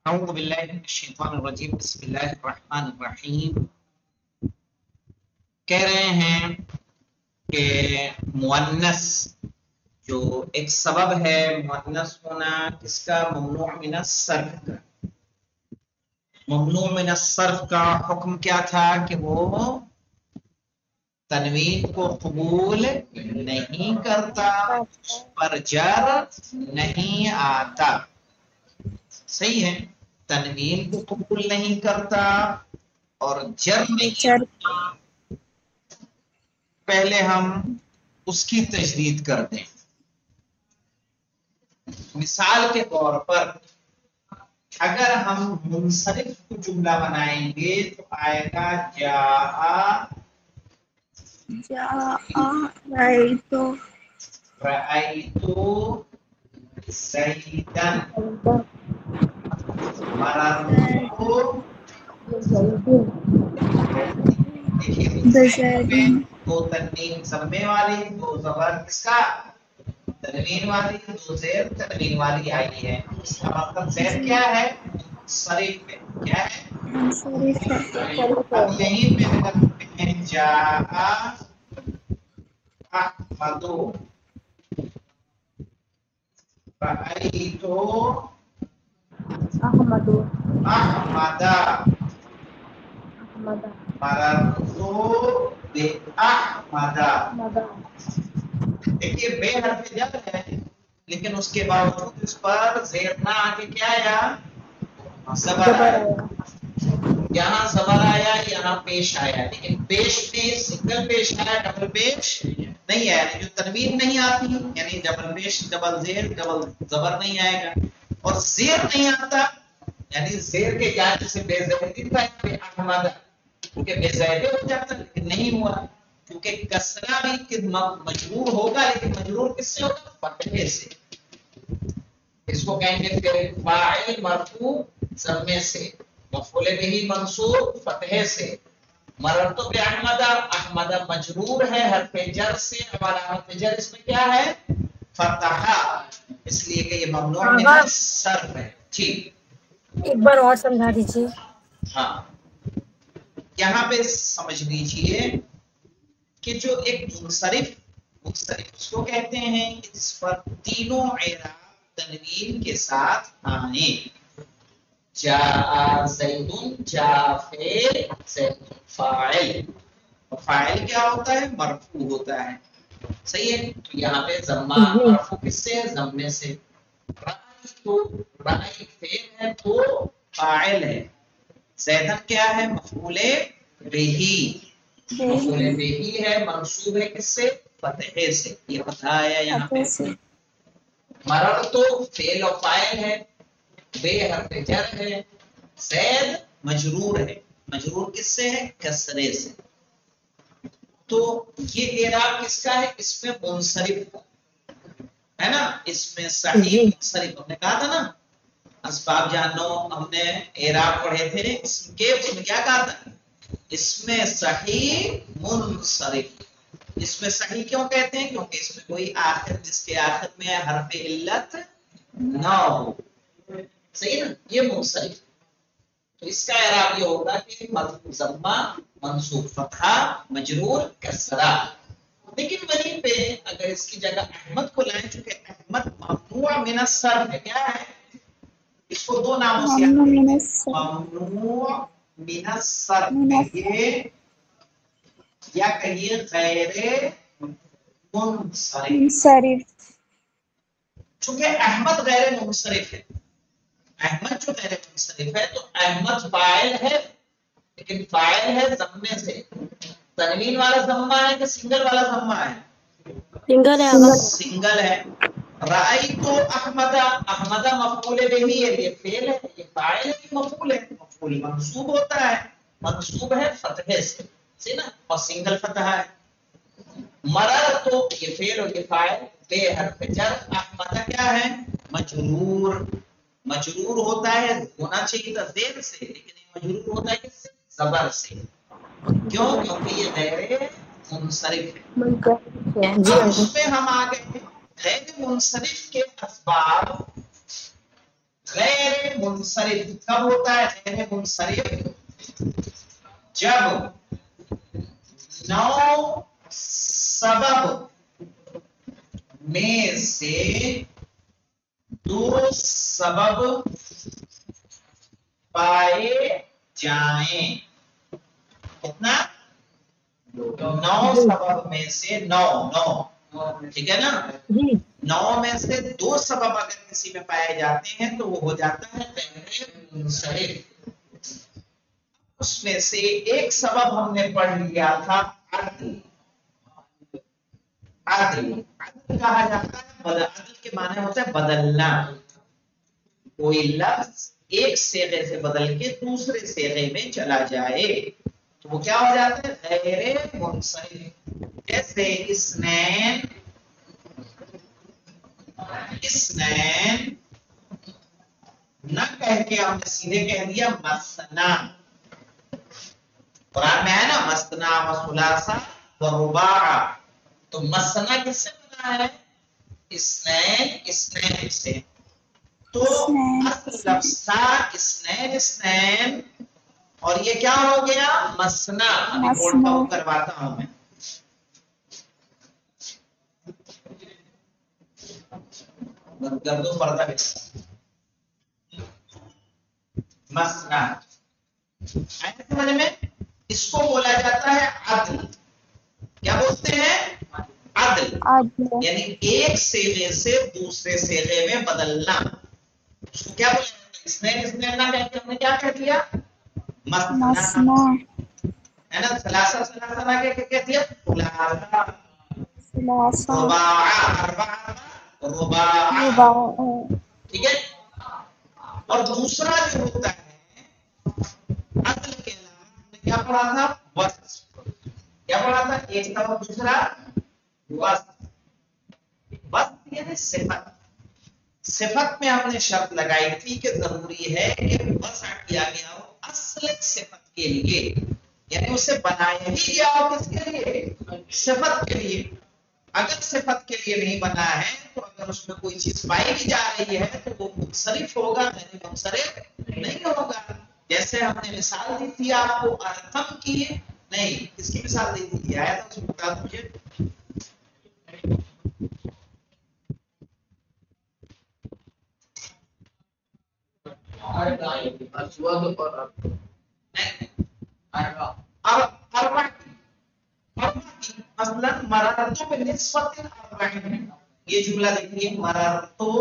اعوذ باللہ من الشیطان الرجیم بسم اللہ الرحمن الرحیم۔ کہہ رہے ہیں کہ مؤنث جو ایک سبب ہے مؤنث ہونا کس کا، ممنوع من الصرف کا۔ ممنوع من الصرف کا حکم کیا تھا کہ وہ تنوین کو قبول نہیں کرتا، اس پر جر نہیں آتا۔ صحیح ہے، تنوین کو قبول نہیں کرتا اور جر نہیں آتا۔ پہلے ہم اس کی تجدید کر دیں۔ مثال کے طور پر اگر ہم منصرف کو جملہ بنائیں گے تو آئے گا رأیت زیدن مررت دو تنوین ضمے والی، دو زبر کس کا، تنوین والی، دو زیر تنوین والی آئی ہے۔ اس کا مطلب زیر کیا ہے، منصرف ہے۔ کیا ہے، اب یہیں پہ کرتے ہیں جاء احمد، رأیت احمد، مررت باحمد۔ دیکھیے بے حرف جر ہے لیکن اس کے باوجود اس پر زیر نہ آگے کیا آیا، زبر آیا۔ یہاں زبر آیا، یہاں پیش آیا، لیکن پیش میں سنگل پیش آیا، ڈبل پیش نہیں آیا۔ جو تنوین نہیں آتی یعنی ڈبل پیش، ڈبل زیر، ڈبل زبر نہیں آئے گا، اور زیر نہیں آتا یعنی زیر کے جانے سے بے زیدی کا احمد، کیونکہ بے زیدی ہو جاتا لیکن نہیں ہوا، کیونکہ کسرہ بھی مجرور ہوگا لیکن مجرور کس سے ہوگا، فتحے سے۔ اس کو کہیں گے پھر فاعل مرفوع ضمے سے، مفعول بہ منصوب فتحے سے۔ مررت باحمد، احمد مجرور ہے حرف جر سے، اب علامت جر اس میں کیا ہے، فتحہ، اس لیے کہ یہ ممنوع من الصرف ہے۔ ٹھیک، ایک بار اور سمجھا دیجیے۔ ہاں یہاں پہ سمجھ لیجیے کہ جو ایک منصرف اس کو کہتے ہیں اس پر تینوں اعراب تنوین کے ساتھ آئیں۔ جاء زید، جاء فعل، زید فاعل، اور فاعل کیا ہوتا ہے، مرفوع ہوتا ہے۔ صحیح ہے، تو یہاں پہ ضمہ مرفوع کس سے ہے، ضمے سے۔ رأی فعل ہے تو فاعل ہے، زیدن کیا ہے، مفعول بہ، مفعول بہ ہے، منصوب ہے کس سے، فتحے سے، یہ فتحہ آیا یہاں پہ۔ مررت فعل و فاعل ہے، بے حرف جر ہے، زید مجرور ہے، مجرور کس سے ہے، کسرے سے۔ تو یہ اعراب کس کا ہے، اس میں منصرف ہے نا، اس میں صحیح منصرف، ہم نے کہا تھا نا اسباب جانو، ہم نے اعراب پڑھے تھے اسم کے، اس میں کیا کہا تھا، اس میں صحیح منصرف۔ اس میں صحیح کیوں کہتے ہیں، کیونکہ اس میں کوئی آخر، جس کے آخر میں حرف علت نہ ہو، صحیح نا، یہ منصرف۔ تو اس کا اعراب یہ ہوگا کہ مرفوع ضمہ، منصوب فتحہ، مجرور کسرہ۔ لیکن وہیں پہ اگر اس کی جگہ احمد کو لائیں، چونکہ احمد ممنوع من الصرف ہے، کیا ہے، اس کو دو ناموں سے ممنوع من الصرف کہیے یا کہیے غیر منصرف۔ چونکہ احمد غیر منصرف ہے، احمد جو غیر منصرف ہے تو احمد فاعل ہے لیکن فاعل ہے ضمے سے۔ تنوین والا ضمہ ہے کہ سنگل والا ضمہ ہے، سنگل ہے۔ رأیت احمد، احمد مفعول بہ ہے، یہ فعل ہے، یہ فاعل ہے، یہ مفعول ہے، مفعول منصوب ہوتا ہے، منصوب ہے فتحے سے، صحیح نا، اور سنگل فتحہ ہے۔ مررت یہ فعل اور یہ فاعل، بے حرف جر، احمد کیا ہے، مجرور، مجرور ہوتا ہے، ہونا چاہیے تھا زیر سے لیکن یہ مجرور ہوتا ہے کس سے، زبر سے۔ کیوں، کیونکہ یہ غیر منصرف ہے۔ اب اس میں ہم آگے غیر منصرف کے اسباب، غیر منصرف کب ہوتا ہے غیر منصرف؟ جب 9 سبب میں سے 2 سبب پائے جائیں. کتنا؟ 9 سبب میں سے 9 ٹھیک ہے نا. جی 9 میں سے 2 سبب اگر کسی میں پائے جاتے ہیں تو وہ ہو جاتا ہے غیر منصرف. اس میں سے ایک سبب ہم نے پڑھ لیا تھا عدل. عدل کہا جاتا ہے عدل کے معنی ہوتا ہے بدلنا. کوئی لفظ ایک صیغے سے بدل کے دوسرے صیغے میں چلا جائے تو وہ کیا ہو جاتا ہے غیر منصرف. جیسے اسنین نہ کہہ کے ہم نے سیدھے کہہ دیا مثنا. قرآن میں ہے نا مثنا و ثلاثہ و رباع. تو مثنا کس سے بنا ہے؟ اسنین سے. تو اصل لفظ تھا اسنین اور یہ کیا ہو گیا مثنا. ابھی بولتا ہوں کرواتا ہوں میں. کر دو پردہ مثنا. سمجھ میں؟ اس کو بولا جاتا ہے عدل. کیا بولتے ہیں؟ عدل. یعنی ایک صیغے سے دوسرے صیغے میں بدلنا. اس کو کیا بولا جاتا ہے؟ اسنین نہ کہہ کے ہم نے کیا کہہ دیا مثنا ہے نا. ثلاثہ نہ کہہ کے کہہ دیا ثلاثہ. رباع. ٹھیک ہے. اور دوسرا جو ہوتا ہے عدل کے علاوہ ہم نے کیا پڑھا تھا وصف. کیا پڑھا تھا؟ ایک تھا اور دوسرا وصف. وصف یعنی صفت. صفت میں ہم نے شرط لگائی تھی کہ ضروری ہے کہ وضع کیا گیا ہو اصل صفت کے لیے. یعنی اسے بنایا ہی گیا ہو کس کے لیے؟ صفت کے لیے. اگر صفت کے لیے نہیں بنا ہے تو اگر اس میں کوئی چیز پائی بھی جا رہی ہے تو وہ منصرف ہوگا غیر منصرف نہیں ہوگا. جیسے ہم نے مثال دی تھی آپ کو ارقم کی. نہیں کس کی مثال دی تھی؟ آیا تھا اس کو بتا دیجیے. مثلا مررتو بنسبت اربعین. یہ جملہ دیکھیے مررتو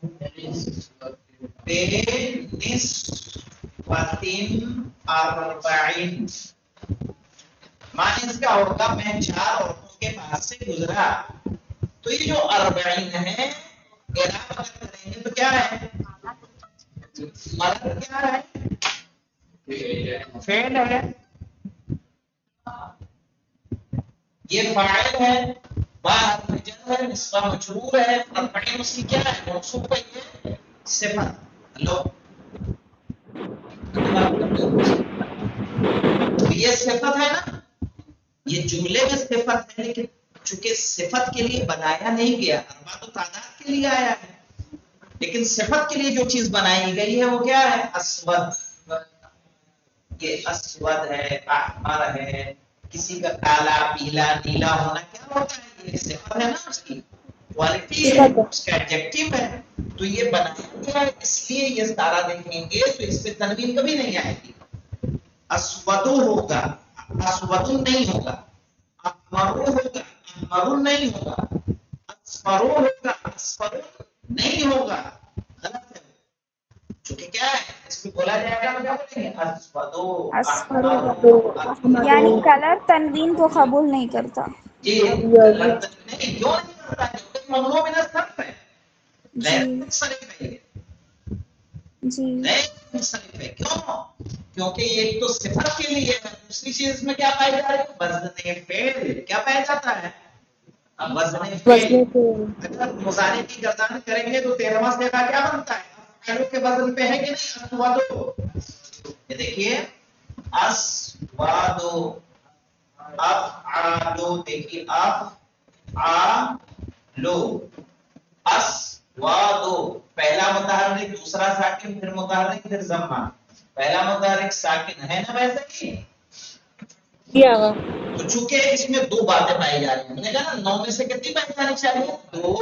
بنسبت اربعین. معنی اس کا ہوگا میں 4 عورتوں کے پاس سے گزرا. تو یہ جو اربعین ہے اعراب اگر کریں گے تو کیا ہے؟ مرر کیا ہے؟ فعل ہے. یہ فاعل ہے. بعد جر ہے. نصب مجرور ہے. اربعین اس کی کیا ہے؟ موصوف ہے. یہ صفت. لو تو یہ صفت ہے نا. یہ جملے میں صفت ہے لیکن چونکہ صفت کے لیے بنایا نہیں گیا. اربع تو تعداد کے لیے آیا ہے لیکن صفت کے لیے جو چیز بنائی گئی ہے وہ کیا ہے؟ اسود. یہ اسود ہے. احمر ہے. کسی کا کالا پیلا نیلا ہونا کیا ہوتا ہے؟ یہ صفت ہے نا. اس کی کوالٹی ہے. اس کا ایڈجیکٹو ہے. تو یہ بنایا گیا ہے اس لیے یہ سارا دیکھیں گے تو اس پہ تنوین کبھی نہیں آئے گی. اسود ہوگا اسود نہیں ہوگا. احمر ہوگا احمر نہیں ہوگا. اصفر ہوگا اصفر نہیں ہوگا. غلط ہے. چونکہ کیا ہے اس میں بولا جائے گا کیا بولیں گے؟ یعنی کلر تنوین کو قبول نہیں کرتا. جی نہیں کیوں نہیں کرتا؟ کیونکہ ممنوع من الصرف ہے. غیر منصرف ہے. جی غیر منصرف ہے. کیوں؟ کیونکہ ایک تو صفت کے لیے ہے. دوسری چیز میں کیا پایا جا رہا ہے؟ وزن فعل. کیا پایا جاتا ہے؟ وزن فعل. اگر مضارع کی گردان کریں گے تو 13واں صیغہ کیا بنتا ہے؟ فعلوں کے وزن پہ ہے کہ نہیں؟ اسوادو. یہ دیکھیے اسوادو. افعالو. دیکھیے افعالو. وا دو پہلا متحرک دوسرا ساکن پھر متحرک پھر ضمہ پہلا متحرک ساکن ہے نا ویسے ہی جی آقا تو چونکہ اس میں دو باتیں پائی جا رہی ہیں میں نے کہا نا 9 میں سے کتنی پائی جانی چاہیے دو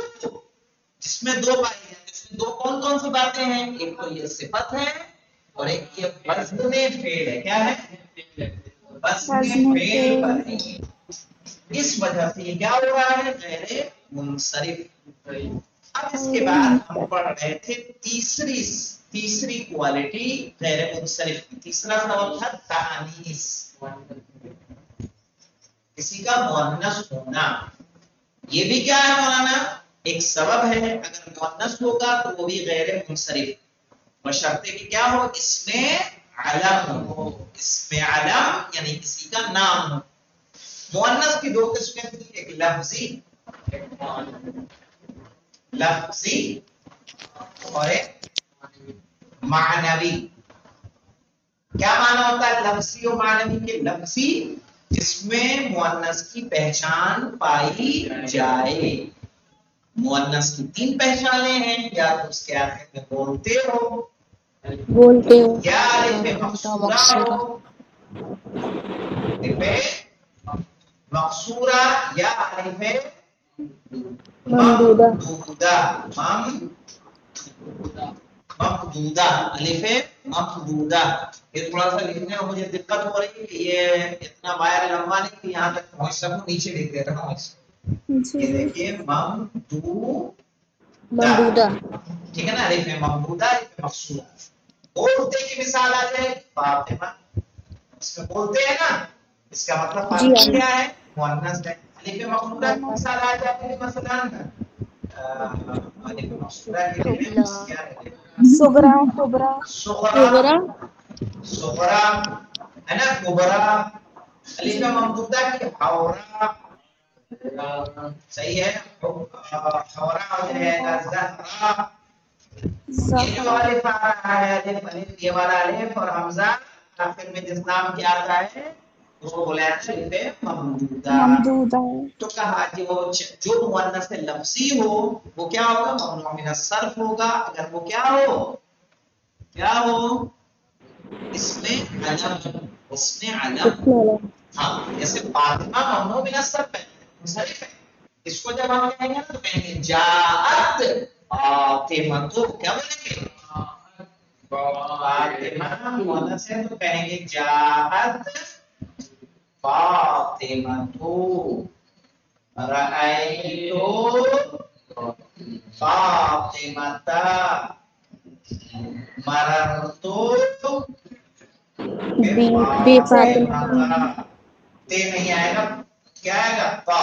جس میں دو پائی جاتی اس میں دو کون کون سی باتیں ہیں ایک تو یہ صفت ہے اور ایک یہ وزن فعل ہے کیا ہے وزن فعل پر ہے اس وجہ سے یہ کیا ہو رہا ہے غیر منصرف اب اس کے بعد ہم پڑھ رہے تھے تیسری کوالٹی غیر منصرف کی تیسرا سبب تھا تانیث کسی کا مؤنث ہونا یہ بھی کیا ہے مولانا ایک سبب ہے اگر مؤنث ہوگا تو وہ بھی غیر منصرف بشرطے کہ کیا ہو اس میں علم ہو اس میں علم یعنی کسی کا نام ہو مؤنث کی دو قسمیں تھیں ایک لفظی اور ایک معنوی کیا معنی ہوتا ہے لفظی اور معنوی کے لفظی جس میں مؤنث کی پہچان پائی جائے مؤنث کی 3 پہچانیں ہیں یا تو اس کے آخر میں بولتے ہو یا الف مقصورہ ہو مقصورہ یا الف ممدودہ الف ممدودہ یہ تھوڑا سا لکھنے میں مجھے دقت ہو رہی ہے کہ یہ اتنا باہر لمبا نہیں کہ یہاں تک پہنچ سکوں نیچے لکھ دے رہا ہوں یہ دیکھیے ممدودہ ٹھیک ہے نا الف ممدودہ الف مقصورہ بولتے کی مثال آ جائے فاطمہ اس میں بولتے ہیں نا اس کا مطلب فاطمہ کیا ہے مؤنث ہے الف مقصورہ کی مثال آ جاتی ہے مثلا الف مقصورہ کے لیے کیا ہے صغرا ہے نا کبرا الف ممدودہ کی حورا صحیح ہے حورا ہو جائے گا زہرا یہ جو الف آ رہا ہے الف یہ والا الف اور حمزہ آخر میں جس نام کے آتا ہے اس کو بولا جاتا ہے الف ممدودہ تو کہا کہ وہ جو مؤنث لفظی ہو وہ کیا ہوگا ممنوع من الصرف ہوگا اگر وہ کیا ہو اس میں علم ہاں جیسے فاطمہ ممنوع من الصرف ہے منصرف ہے اس کو جب ہم کہیں گے تو کہیں گے جاءت فاطمہ تو کیا بولیں گے فاطمہ مؤنث ہے تو کہیں گے جاءت فاطمہ تو رأیتو فاطمہ مررتو فاطمہ تے نہیں آئے گا کیا آئے گا فا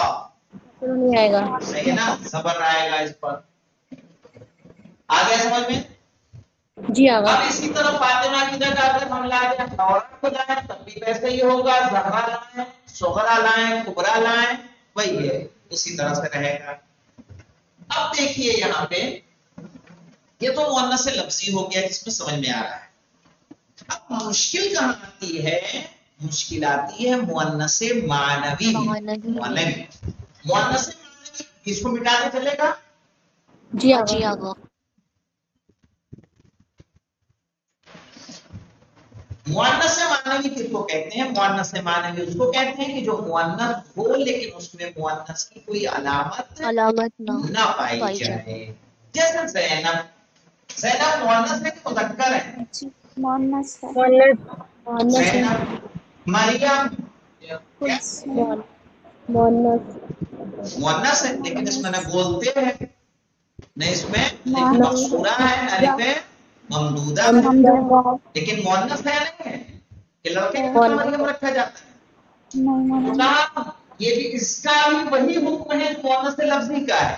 نہیں آئے گا صحیح ہے نا زبر آئے گا اس پر آ گیا سمجھ میں جی آگا اب اسی طرح فاطمہ کی جگہ اگر ہم لا دیں حورا کو لائیں تب بھی ویسے ہی ہوگا زہرا لائیں صغرا لائیں کبرا لائیں وہی ہے اسی طرح سے رہے گا اب دیکھیے یہاں پہ یہ تو مؤنث لفظی ہو گیا جس میں سمجھ میں آ رہا ہے اب مشکل کہاں آتی ہے مشکل آتی ہے مؤنث معنوی مؤنث معنوی اس کو مٹا دے چلے گا جی آگا مؤنث معنوی کس کو کہتے ہیں مؤنث معنوی اس کو کہتے ہیں کہ جو مؤنث ہو لیکن اس میں مؤنث کی کوئی علامت نہ پائی جائے جیسے زینب مؤنث ہے کہ مذکر ہے مؤنث زینب مریم مؤنث ہے لیکن اس میں نہ بولتے ہیں نہ اس میں الف مقصورہ ہے الف ممدودہ لیکن مؤنث ہے نہیں ہے کہ لڑکے کا مریم رکھا جاتا ہے تو کہا یہ بھی اس کا بھی وہی حکم ہے مؤنث لفظی کا ہے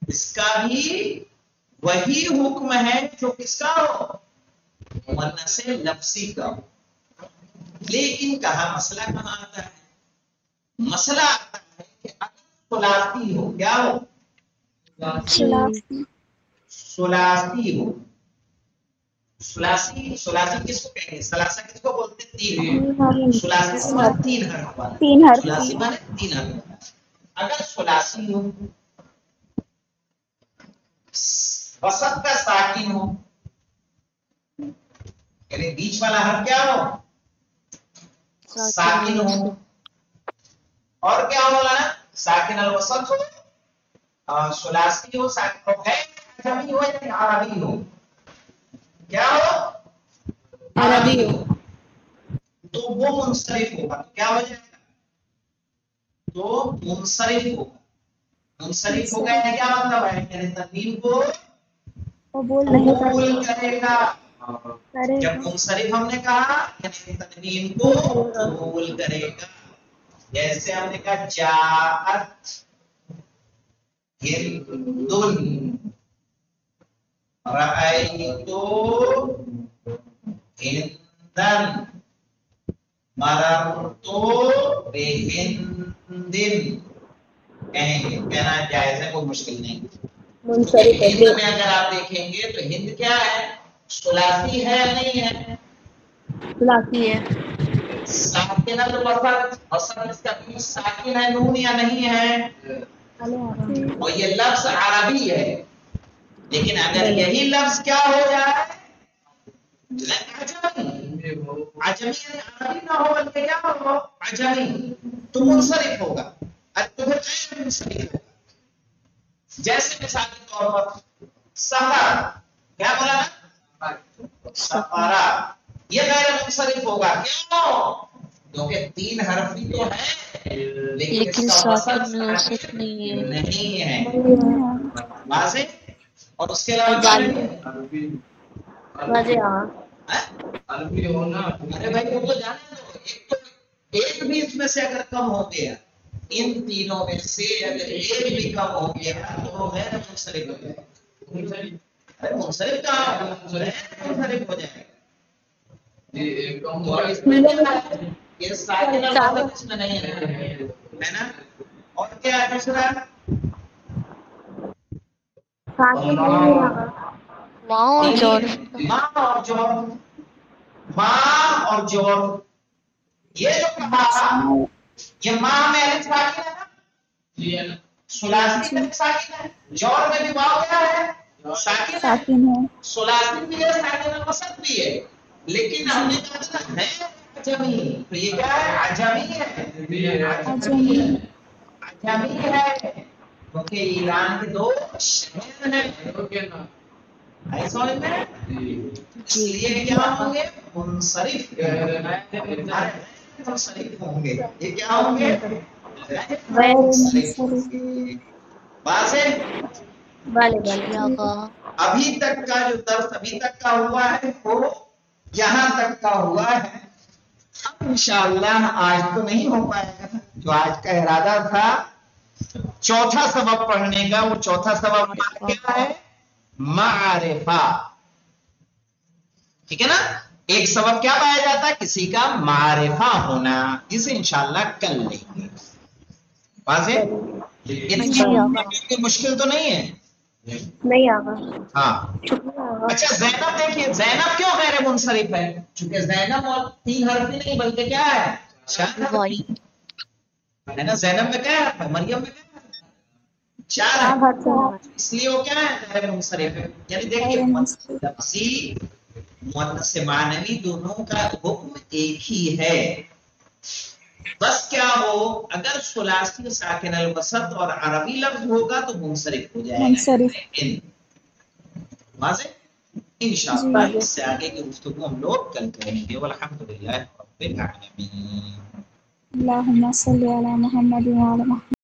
اس کا بھی وہی حکم ہے جو کس کا ہو مؤنث لفظی کا ہو لیکن کہا مسئلہ کہاں آتا ہے مسئلہ آتا ہے کہ اگر ثلاثی ہو کیا ہو ثلاثی ہو ثلاثی کس کو کہیں گے ثلاثہ کس کو بولتے ہیں 3 ثلاثی سے معنی 3 حرف والا ثلاثی معنی 3 حرف والا اگر ثلاثی ہو وسط کا ساکن ہو، یعنی بیچ والا حرف کیا ہو؟ ساکن ہو. اور کیا ہو مولانا؟ ساکن الوسط ہو، ثلاثی ہو، ساکن ہو، عربی ہو یا عربی ہو؟ کیا ہو؟ عربی ہو تو وہ منصرف ہوگا. کیا ہو جائے گا؟ تو منصرف ہوگا. منصرف ہوگا یعنی کیا مطلب ہے؟ یعنی تنوین کو قبول کرے گا. جب منصرف ہم نے کہا یعنی تنوین کو قبول کرے گا. جیسے ہم نے کہا جاءت ہندن، رأیت ہندن، مررت بہندن. کہیں گے، کہنا جائز ہے، کوئی مشکل نہیں. ہند میں اگر آپ دیکھیں گے تو ہند کیا ہے؟ ثلاثی ہے یا نہیں ہے؟ ثلاثی ہے. ساکن الوسط، وسط اس کا بیچ ساکن ہے، نون یا نہیں ہے؟ اور یہ لفظ عربی ہے. لیکن اگر یہی لفظ کیا ہو جائے؟ عجمی. عجمی یعنی عربی نہ ہو بلکہ کیا ہو؟ عجمی، تو منصرف ہوگا. تو پھر غیر منصرف ہوگا. جیسے مثال کے طور پر سفر، کیا بولا نا؟ سفارا، یہ غیر منصرف ہوگا. کیوں؟ کیونکہ تین حرفی تو ہے لیکن اس کا وسط نہیں ہے. واضح؟ اور اس کے علاوہ کیا ہے؟ عربی ہونا. ارے بھائی وہ تو جانے دو، ایک بھی اس میں سے اگر کم ہو گیا، ان تینوں میں سے اگر ایک بھی کم ہو گیا تو وہ غیر منصرف ہو جائے گا. ارے منصرف کہاں؟ منصرف ہو جائے گا. اور اس میں کیا ہے؟ یہ ساکن الوسط اس میں نہیں ہے نا. اور کیا ہے دوسرا؟ ماں اور جوڑ. ماں اور جوڑ، یہ جو کہا یہ ماں میں الف ساکن ہے نا، جی ہے نا. ثلاثی میں ساکن ہے، جوڑ میں بھی واو کیا ہے؟ ساکن ہے. ثلاثی بھی ہے، ساکن الوسط بھی ہے. لیکن ہم نے کہا ہے عجمی، تو یہ کیا ہے؟ عجمی ہے. عجمی ہے کیونکہ ایران کے دو شہر ہیں. ایسا ہے اس لیے کیا ہوں گے؟ منصرف. منصرف ہوں گے. یہ کیا ہوں گے؟ منصرف ہوں گے. ابھی تک کا جو درس ابھی تک کا ہوا ہے وہ یہاں تک کا ہوا ہے. اب انشاءاللہ آج تو نہیں ہو پائے گا. جو آج کا ارادہ تھا چوتھا سبب پڑھنے کا، وہ چوتھا سبب کیا ہے؟ معرفہ. ٹھیک ہے نا. ایک سبب کیا پایا جاتا ہے؟ کسی کا معرفہ ہونا، جسے انشاءاللہ کل لیں گے. واضح؟ مشکل تو نہیں ہے. نہیں آگا. ہاں اچھا زینب دیکھیے، زینب کیوں غیر منصرف ہے؟ چونکہ زینب اور تین حرفی نہیں بلکہ کیا ہے؟ چار ہے نا. زینب میں کیا ہے؟ مریم میں کیا ہے؟ چار ہے. اس لیے وہ کیا ہے؟ غیر منصرف ہے. یعنی دیکھیے لفظی مؤنث معنوی دونوں کا حکم ایک ہی ہے. بس کیا ہو، اگر ثلاثی ساکن الوسط اور عربی لفظ ہوگا تو منصرف ہو جائے گا. واضح؟ انشاءاللہ اس سے آگے کی گفتگو ہم لوگ کل کریں گے. والحمدللہ رب العالمین. اللہم صلی علی محمد وعلی محمد.